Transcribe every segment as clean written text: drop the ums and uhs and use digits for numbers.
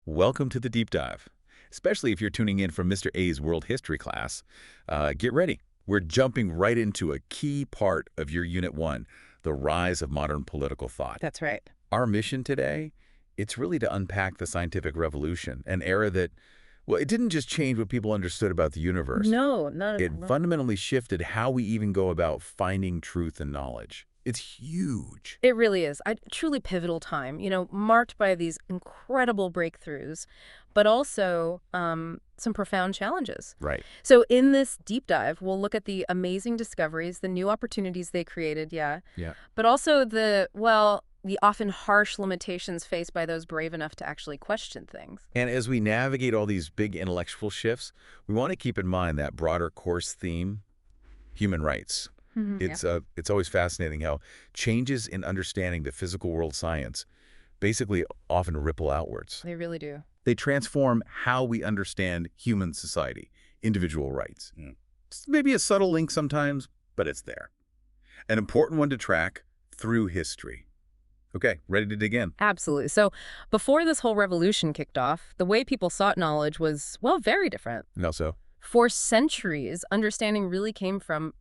Welcome to the deep dive. Especially if you're tuning in from Mr. A's World History class, get ready. We're jumping right into a key part of your Unit 1, the rise of modern political thought. That's right. Our mission today, it's really to unpack the scientific revolution, an era that, well, it didn't just change what people understood about the universe. No, not It at all. fundamentally shifted how we even go about finding truth and knowledge. It's huge. It really is. A truly pivotal time, marked by these incredible breakthroughs, but also some profound challenges. Right. So in this deep dive, we'll look at the amazing discoveries, the new opportunities they created, yeah, Yeah. but also the often harsh limitations faced by those brave enough to actually question things. And as we navigate all these big intellectual shifts, we want to keep in mind that broader course theme, human rights. Yeah. It's always fascinating how changes in understanding the physical world science basically often ripple outwards. They really do. They transform how we understand human society, individual rights. It's maybe a subtle link sometimes, but it's there. An important one to track through history. Okay, ready to dig in? Absolutely. So before this whole revolution kicked off, the way people sought knowledge was, well, very different. And also, For centuries, understanding really came from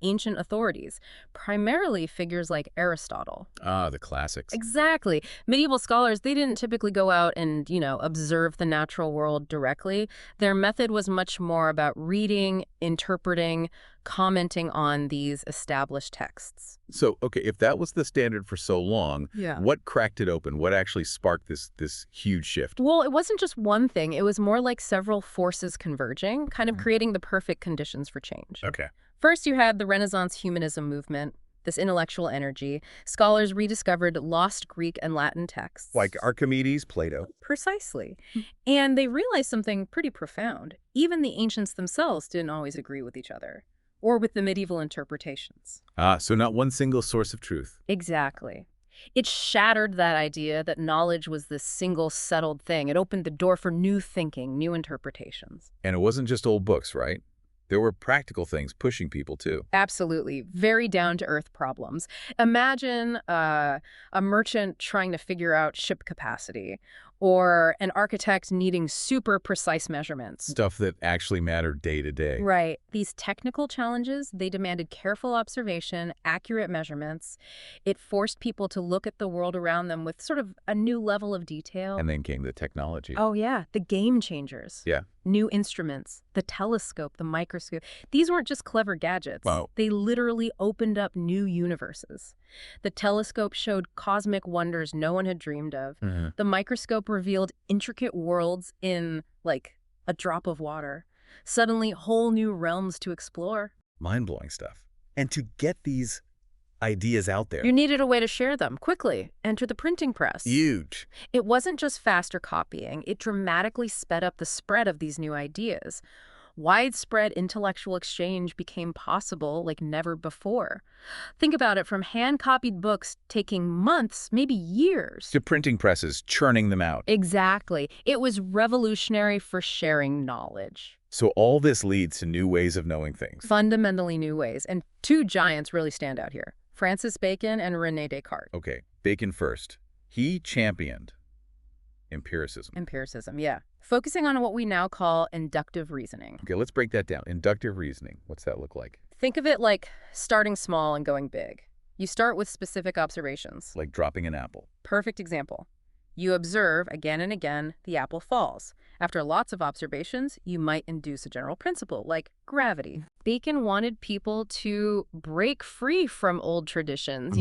ancient authorities, primarily figures like Aristotle. the classics. Exactly. Medieval scholars, they didn't typically go out and, observe the natural world directly. Their method was much more about reading, interpreting, commenting on these established texts. So, okay, if that was the standard for so long, Yeah. what cracked it open? What actually sparked this huge shift? Well, it wasn't just one thing. It was more like several forces converging, kind of creating the perfect conditions for change. Okay. First, you had the Renaissance humanism movement, this intellectual energy. Scholars rediscovered lost Greek and Latin texts. Like Archimedes, Plato. Precisely. And they realized something pretty profound. Even the ancients themselves didn't always agree with each other, or with the medieval interpretations. So not one single source of truth. Exactly. It shattered that idea that knowledge was this single settled thing. It opened the door for new thinking, new interpretations. And it wasn't just old books, right? There were practical things pushing people, too. Absolutely. Very down-to-earth problems. Imagine a merchant trying to figure out ship capacity, or an architect needing super precise measurements. Stuff that actually mattered day to day. Right. These technical challenges, they demanded careful observation, accurate measurements. It forced people to look at the world around them with sort of a new level of detail. And then came the technology. Oh, yeah. The game changers. Yeah. New instruments, the telescope, the microscope. These weren't just clever gadgets. Wow. They literally opened up new universes. The telescope showed cosmic wonders no one had dreamed of. The microscope revealed intricate worlds in, like, a drop of water. Suddenly, whole new realms to explore. Mind-blowing stuff. And to get these ideas out there. You needed a way to share them quickly. Enter the printing press. Huge. It wasn't just faster copying. It dramatically sped up the spread of these new ideas. Widespread intellectual exchange became possible like never before. Think about it, from hand-copied books taking months, maybe years. To printing presses, churning them out. Exactly. It was revolutionary for sharing knowledge. So all this leads to new ways of knowing things. Fundamentally new ways. And two giants really stand out here: Francis Bacon and René Descartes. Okay, Bacon first. He championed empiricism. Empiricism, yeah. Focusing on what we now call inductive reasoning. Okay, let's break that down. Inductive reasoning. What's that look like? Think of it like starting small and going big. You start with specific observations. Like dropping an apple. Perfect example. You observe again and again, the apple falls. After lots of observations, you might induce a general principle, like gravity. Bacon wanted people to break free from old traditions,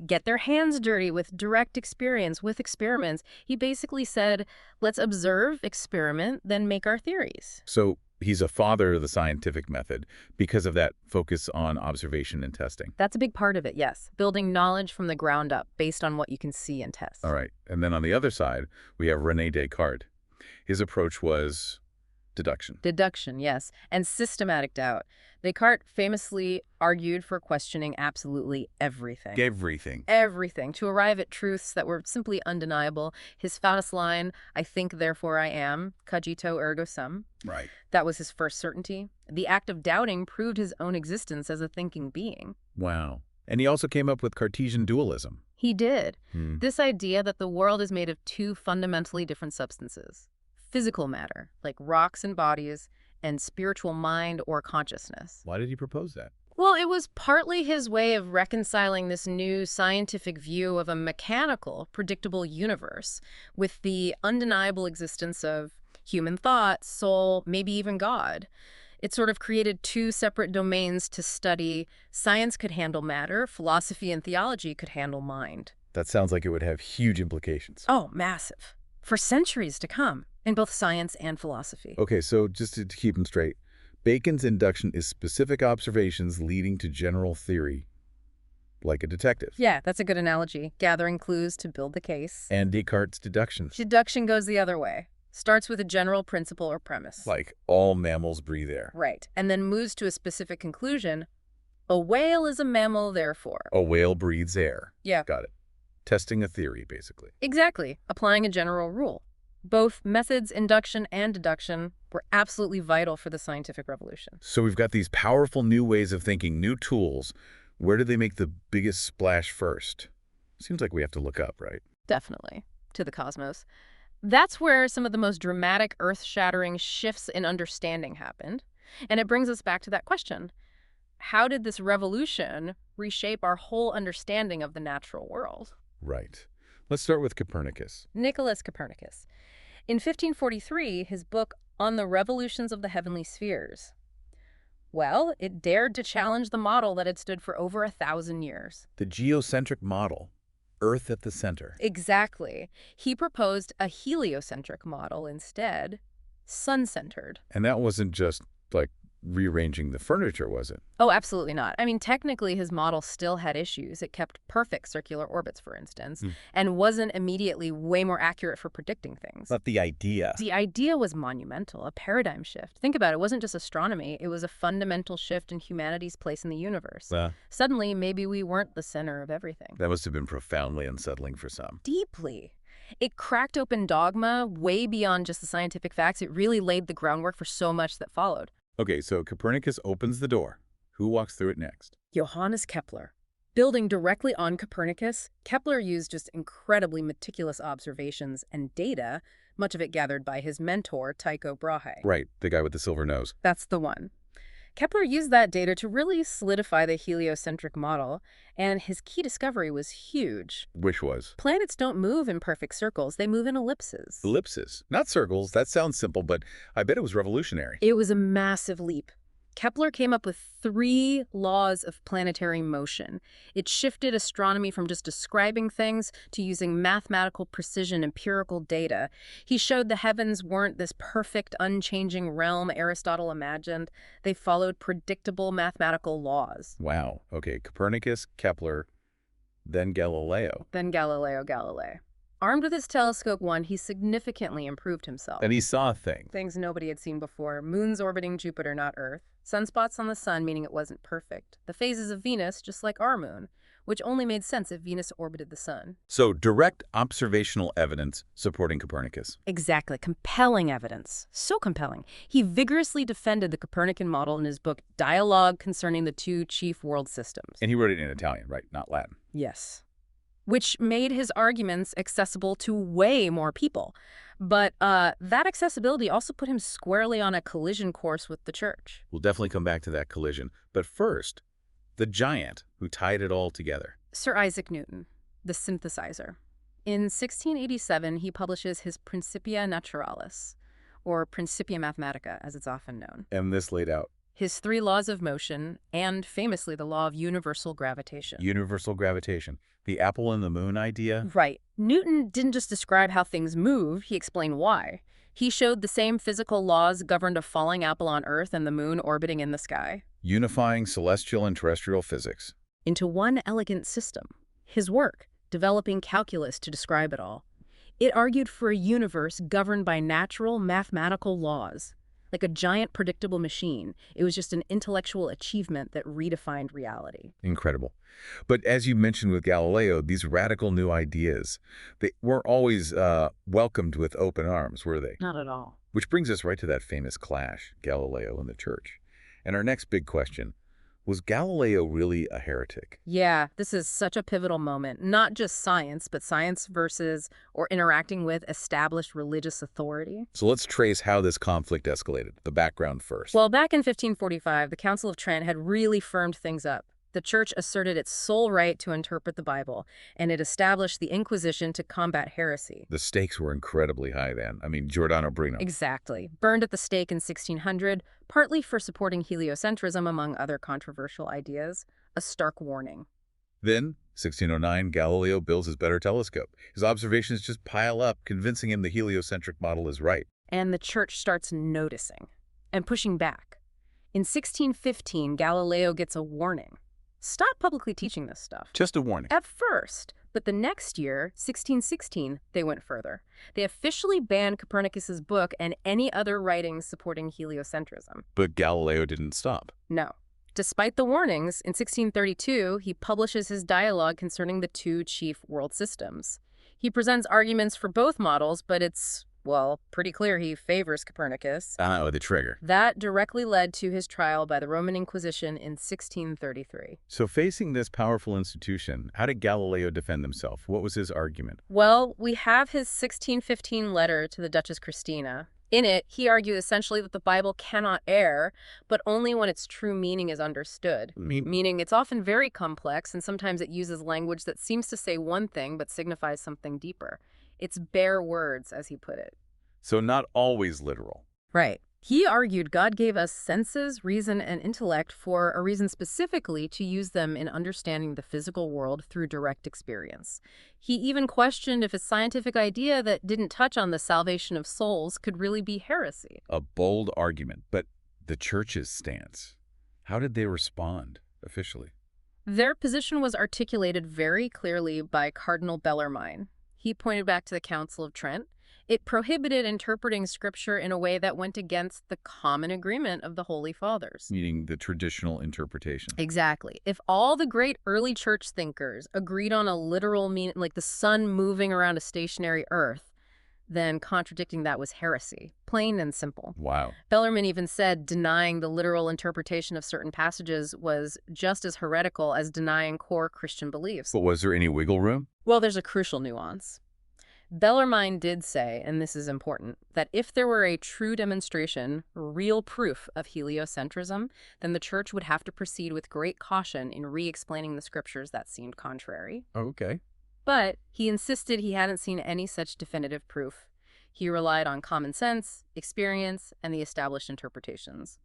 get their hands dirty with direct experience, with experiments. He basically said, let's observe, experiment, then make our theories. So he's a father of the scientific method because of that focus on observation and testing. That's a big part of it, yes. Building knowledge from the ground up based on what you can see and test. All right. And then on the other side, we have René Descartes. His approach was deduction. Deduction, yes, and systematic doubt. Descartes famously argued for questioning absolutely everything. Everything. Everything, to arrive at truths that were simply undeniable. His famous line, "I think, therefore I am, cogito ergo sum." Right. That was his first certainty. The act of doubting proved his own existence as a thinking being. Wow. And he also came up with Cartesian dualism. He did. Hmm. This idea that the world is made of two fundamentally different substances. Physical matter, like rocks and bodies, and spiritual mind or consciousness. Why did he propose that? Well, it was partly his way of reconciling this new scientific view of a mechanical, predictable universe with the undeniable existence of human thought, soul, maybe even God. It sort of created two separate domains to study. Science could handle matter, philosophy and theology could handle mind. That sounds like it would have huge implications. Oh, massive. For centuries to come, in both science and philosophy. Okay, so just to keep them straight, Bacon's induction is specific observations leading to general theory, like a detective. Yeah, that's a good analogy. Gathering clues to build the case. And Descartes' deductions. Deduction goes the other way. Starts with a general principle or premise. Like all mammals breathe air. Right. And then moves to a specific conclusion. A whale is a mammal, therefore. A whale breathes air. Yeah. Got it. Testing a theory, basically. Exactly. Applying a general rule. Both methods, induction and deduction, were absolutely vital for the scientific revolution. So we've got these powerful new ways of thinking, new tools. Where do they make the biggest splash first? Seems like we have to look up, right? Definitely. To the cosmos. That's where some of the most dramatic, earth-shattering shifts in understanding happened. And it brings us back to that question. How did this revolution reshape our whole understanding of the natural world? Right. Let's start with Copernicus. Nicholas Copernicus. In 1543, his book On the Revolutions of the Heavenly Spheres. Well, it dared to challenge the model that had stood for over 1,000 years. The geocentric model. Earth at the center. Exactly. He proposed a heliocentric model instead, sun-centered. And that wasn't just, like, rearranging the furniture, was it? Oh, absolutely not. I mean, technically, his model still had issues. It kept perfect circular orbits, for instance, and wasn't immediately way more accurate for predicting things. But the idea. The idea was monumental, a paradigm shift. Think about it. It wasn't just astronomy. It was a fundamental shift in humanity's place in the universe. Suddenly, maybe we weren't the center of everything. That must have been profoundly unsettling for some. Deeply. It cracked open dogma way beyond just the scientific facts. It really laid the groundwork for so much that followed. Okay, so Copernicus opens the door. Who walks through it next? Johannes Kepler. Building directly on Copernicus, Kepler used just incredibly meticulous observations and data, much of it gathered by his mentor, Tycho Brahe. Right, the guy with the silver nose. That's the one. Kepler used that data to really solidify the heliocentric model, and his key discovery was huge. Which was? Planets don't move in perfect circles, they move in ellipses. Ellipses. Not circles. That sounds simple, but I bet it was revolutionary. It was a massive leap. Kepler came up with 3 laws of planetary motion. It shifted astronomy from just describing things to using mathematical precision, empirical data. He showed the heavens weren't this perfect, unchanging realm Aristotle imagined. They followed predictable mathematical laws. Wow. Okay, Copernicus, Kepler, then Galileo. Then Galileo Galilei. Armed with his telescope 1, he significantly improved himself. And he saw things. Things nobody had seen before. Moons orbiting Jupiter, not Earth. Sunspots on the sun, meaning it wasn't perfect. The phases of Venus, just like our moon, which only made sense if Venus orbited the sun. So direct observational evidence supporting Copernicus. Exactly. Compelling evidence. So compelling. He vigorously defended the Copernican model in his book, Dialogue Concerning the Two Chief World Systems. And he wrote it in Italian, right? Not Latin. Yes. Which made his arguments accessible to way more people. But that accessibility also put him squarely on a collision course with the church. We'll definitely come back to that collision. But first, the giant who tied it all together. Sir Isaac Newton, the synthesizer. In 1687, he publishes his Principia Naturalis, or Principia Mathematica, as it's often known. And this laid out His 3 laws of motion, and famously the law of universal gravitation. universal gravitation. The apple and the moon idea. Right. Newton didn't just describe how things move, he explained why. He showed the same physical laws governed a falling apple on Earth and the moon orbiting in the sky. Unifying celestial and terrestrial physics. Into one elegant system. His work, developing calculus to describe it all. It argued for a universe governed by natural mathematical laws. Like a giant predictable machine. It was just an intellectual achievement that redefined reality. Incredible. But as you mentioned with Galileo, these radical new ideas, they weren't always welcomed with open arms, were they? Not at all. Which brings us right to that famous clash, Galileo and the church. And our next big question, Was Galileo really a heretic? Yeah, this is such a pivotal moment. Not just science, but science versus or interacting with established religious authority. So let's trace how this conflict escalated, the background first. Well, back in 1545, the Council of Trent had really firmed things up. The Church asserted its sole right to interpret the Bible, and it established the Inquisition to combat heresy. The stakes were incredibly high then. I mean, Giordano Bruno. Exactly. Burned at the stake in 1600, partly for supporting heliocentrism among other controversial ideas, a stark warning. Then, 1609, Galileo builds his better telescope. His observations just pile up, convincing him the heliocentric model is right. And the Church starts noticing and pushing back. In 1615, Galileo gets a warning. Stop publicly teaching this stuff. Just a warning. At first, but the next year, 1616, they went further. They officially banned Copernicus's book and any other writings supporting heliocentrism. But Galileo didn't stop. No. Despite the warnings, in 1632, he publishes his dialogue concerning the two chief world systems. He presents arguments for both models, but it's, well, pretty clear he favors Copernicus. Oh, the trigger. That directly led to his trial by the Roman Inquisition in 1633. So facing this powerful institution, how did Galileo defend himself? What was his argument? Well, we have his 1615 letter to the Duchess Christina. In it, he argued essentially that the Bible cannot err, but only when its true meaning is understood. Meaning it's often very complex, and sometimes it uses language that seems to say one thing but signifies something deeper. It's bare words, as he put it. So not always literal. Right. He argued God gave us senses, reason, and intellect for a reason specifically to use them in understanding the physical world through direct experience. He even questioned if a scientific idea that didn't touch on the salvation of souls could really be heresy. A bold argument, but the Church's stance. How did they respond officially? Their position was articulated very clearly by Cardinal Bellarmine. He pointed back to the Council of Trent. It prohibited interpreting Scripture in a way that went against the common agreement of the Holy Fathers. Meaning the traditional interpretation. Exactly. If all the great early church thinkers agreed on a literal meaning, like the sun moving around a stationary earth, then contradicting that was heresy. Plain and simple. Wow. Bellarmine even said denying the literal interpretation of certain passages was just as heretical as denying core Christian beliefs. But was there any wiggle room? Well, there's a crucial nuance. Bellarmine did say, and this is important, that if there were a true demonstration, real proof of heliocentrism, then the Church would have to proceed with great caution in re-explaining the Scriptures that seemed contrary. Okay. But he insisted he hadn't seen any such definitive proof. He relied on common sense, experience, and the established interpretations.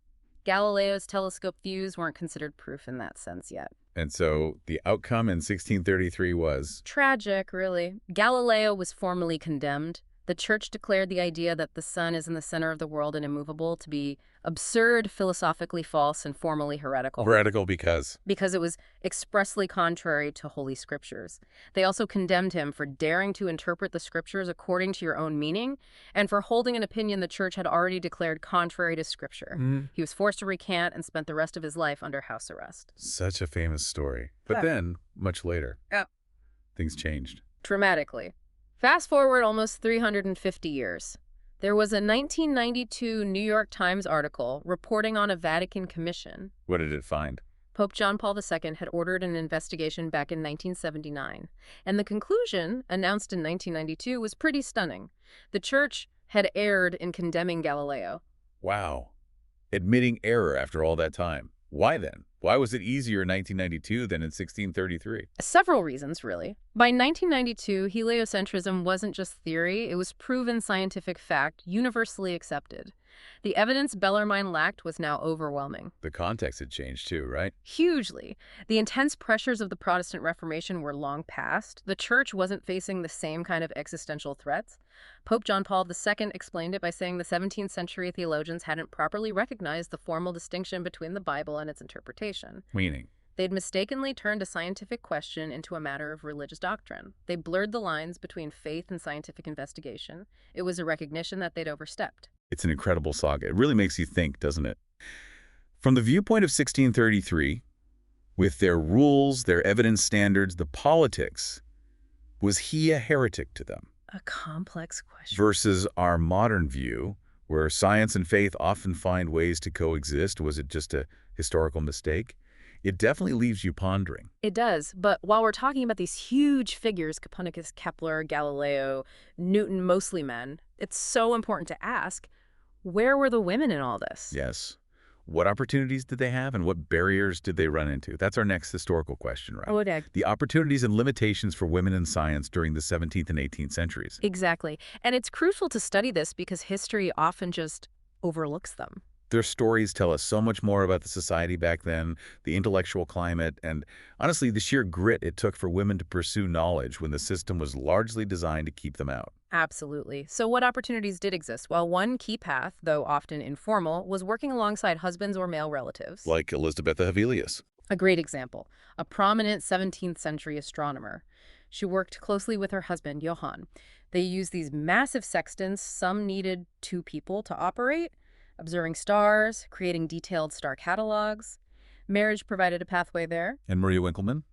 Galileo's telescope views weren't considered proof in that sense yet. And so the outcome in 1633 was? Tragic, really. Galileo was formally condemned. The Church declared the idea that the sun is in the center of the world and immovable to be absurd, philosophically false, and formally heretical. Heretical because? Because it was expressly contrary to Holy Scriptures. They also condemned him for daring to interpret the Scriptures according to your own meaning, and for holding an opinion the Church had already declared contrary to Scripture. He was forced to recant and spent the rest of his life under house arrest. Such a famous story. But then, much later, things changed. Dramatically. Fast forward almost 350 years. There was a 1992 New York Times article reporting on a Vatican commission. What did it find? Pope John Paul II had ordered an investigation back in 1979, and the conclusion, announced in 1992, was pretty stunning. The Church had erred in condemning Galileo. Wow. Admitting error after all that time. Why then? Why was it easier in 1992 than in 1633? Several reasons, really. By 1992, heliocentrism wasn't just theory, it was proven scientific fact, universally accepted. The evidence Bellarmine lacked was now overwhelming. The context had changed too, right? Hugely. The intense pressures of the Protestant Reformation were long past. The Church wasn't facing the same kind of existential threats. Pope John Paul II explained it by saying the 17th century theologians hadn't properly recognized the formal distinction between the Bible and its interpretation. Meaning? They'd mistakenly turned a scientific question into a matter of religious doctrine. They blurred the lines between faith and scientific investigation. It was a recognition that they'd overstepped. It's an incredible saga. It really makes you think, doesn't it? From the viewpoint of 1633, with their rules, their evidence standards, the politics, was he a heretic to them? A complex question. Versus our modern view, where science and faith often find ways to coexist, was it just a historical mistake? It definitely leaves you pondering. It does, but while we're talking about these huge figures, Copernicus, Kepler, Galileo, Newton, mostly men, it's so important to ask, where were the women in all this? Yes. What opportunities did they have and what barriers did they run into? That's our next historical question, right? Oh, Dag. The opportunities and limitations for women in science during the 17th and 18th centuries. Exactly. And it's crucial to study this because history often just overlooks them. Their stories tell us so much more about the society back then, the intellectual climate, and honestly, the sheer grit it took for women to pursue knowledge when the system was largely designed to keep them out. Absolutely. So what opportunities did exist? Well, one key path, though often informal, was working alongside husbands or male relatives. Like Elizabetha Hevelius. A great example, a prominent 17th century astronomer. She worked closely with her husband, Johann. They used these massive sextants. Some needed 2 people to operate, observing stars, creating detailed star catalogs. Marriage provided a pathway there. And Maria Winkelmann?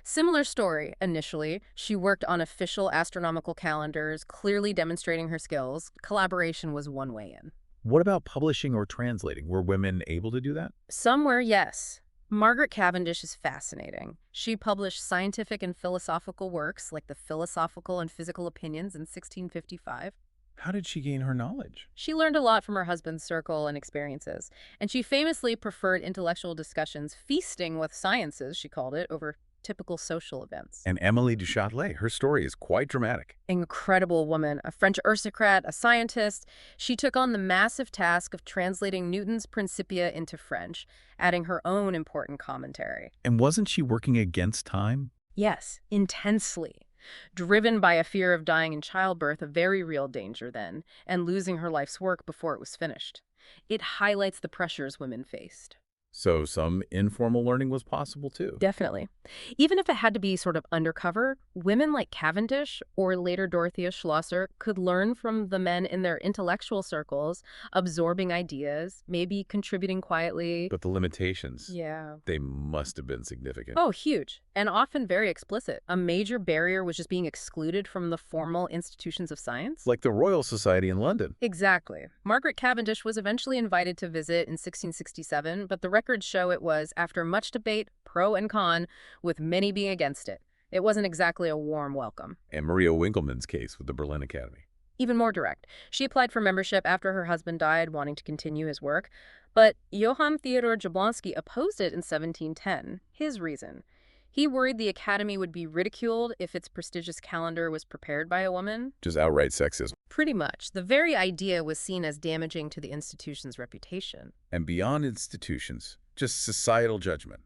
Similar story, initially. She worked on official astronomical calendars, clearly demonstrating her skills. Collaboration was one way in. What about publishing or translating? Were women able to do that? Somewhere, yes. Margaret Cavendish is fascinating. She published scientific and philosophical works like the Philosophical and Physical Opinions in 1655. How did she gain her knowledge? She learned a lot from her husband's circle and experiences, and she famously preferred intellectual discussions, feasting with sciences, she called it, over typical social events. And Emily du Châtelet, her story is quite dramatic. Incredible woman, a French aristocrat, a scientist. She took on the massive task of translating Newton's Principia into French, adding her own important commentary. And wasn't she working against time? Yes, intensely. Driven by a fear of dying in childbirth, a very real danger then, and losing her life's work before it was finished. It highlights the pressures women faced. So some informal learning was possible too. Definitely. Even if it had to be sort of undercover, women like Cavendish or later Dorothea Schlosser could learn from the men in their intellectual circles, absorbing ideas, maybe contributing quietly. But the limitations, Yeah. they must have been significant. Oh, huge. And often very explicit. A major barrier was just being excluded from the formal institutions of science. Like the Royal Society in London. Exactly. Margaret Cavendish was eventually invited to visit in 1667, but the records show it was after much debate, pro and con, with many being against it. It wasn't exactly a warm welcome. And Maria Winkelmann's case with the Berlin Academy. Even more direct. She applied for membership after her husband died, wanting to continue his work, but Johann Theodor Jablonski opposed it in 1710. His reason: he worried the Academy would be ridiculed if its prestigious calendar was prepared by a woman. Just outright sexism. Pretty much. The very idea was seen as damaging to the institution's reputation. And beyond institutions, just societal judgment.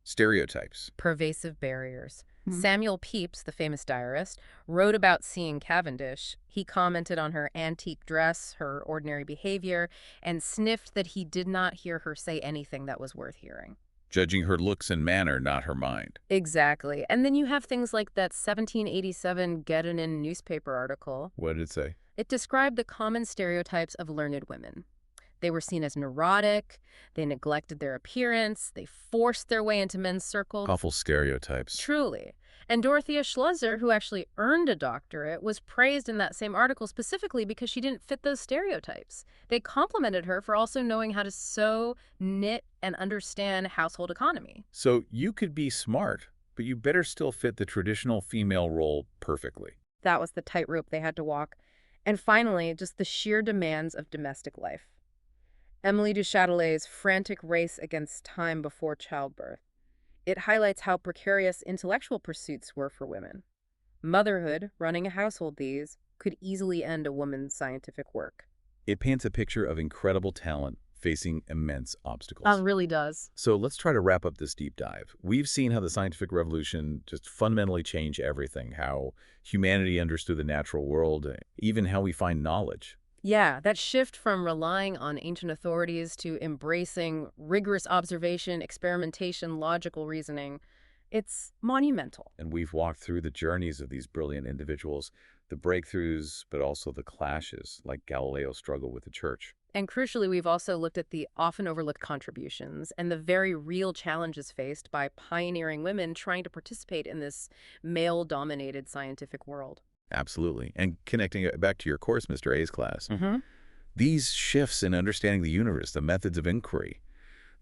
Stereotypes. Pervasive barriers. Samuel Pepys, the famous diarist, wrote about seeing Cavendish. He commented on her antique dress, her ordinary behavior, and sniffed that he did not hear her say anything that was worth hearing. Judging her looks and manner, not her mind. Exactly. And then you have things like that 1787 Göttingen newspaper article. What did it say? It described the common stereotypes of learned women. They were seen as neurotic, they neglected their appearance, they forced their way into men's circles. Awful stereotypes. Truly. And Dorothea Schlosser, who actually earned a doctorate, was praised in that same article specifically because she didn't fit those stereotypes. They complimented her for also knowing how to sew, knit, and understand household economy. So you could be smart, but you better still fit the traditional female role perfectly. That was the tightrope they had to walk. And finally, just the sheer demands of domestic life. Emily du Châtelet's frantic race against time before childbirth. It highlights how precarious intellectual pursuits were for women. Motherhood, running a household these, could easily end a woman's scientific work. It paints a picture of incredible talent facing immense obstacles. It really does. So let's try to wrap up this deep dive. We've seen how the scientific revolution just fundamentally changed everything, how humanity understood the natural world, even how we find knowledge. Yeah, that shift from relying on ancient authorities to embracing rigorous observation, experimentation, logical reasoning, it's monumental. And we've walked through the journeys of these brilliant individuals, the breakthroughs, but also the clashes, like Galileo's struggle with the church. And crucially, we've also looked at the often overlooked contributions and the very real challenges faced by pioneering women trying to participate in this male-dominated scientific world. Absolutely. And connecting it back to your course, Mr. A's class, these shifts in understanding the universe, the methods of inquiry,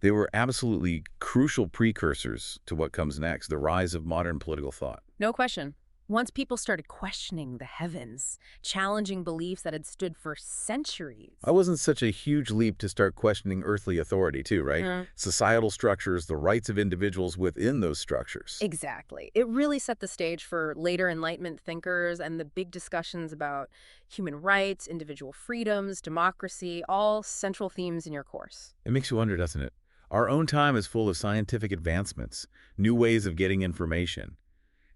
They were absolutely crucial precursors to what comes next, the rise of modern political thought. No question. Once people started questioning the heavens, challenging beliefs that had stood for centuries. It wasn't such a huge leap to start questioning earthly authority, too, right? Societal structures, the rights of individuals within those structures. Exactly. It really set the stage for later Enlightenment thinkers and the big discussions about human rights, individual freedoms, democracy, all central themes in your course. It makes you wonder, doesn't it? Our own time is full of scientific advancements, new ways of getting information.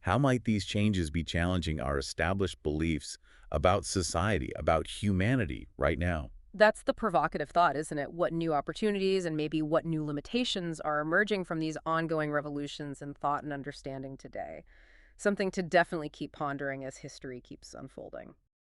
How might these changes be challenging our established beliefs about society, about humanity right now? That's the provocative thought, isn't it? What new opportunities and maybe what new limitations are emerging from these ongoing revolutions in thought and understanding today? Something to definitely keep pondering as history keeps unfolding.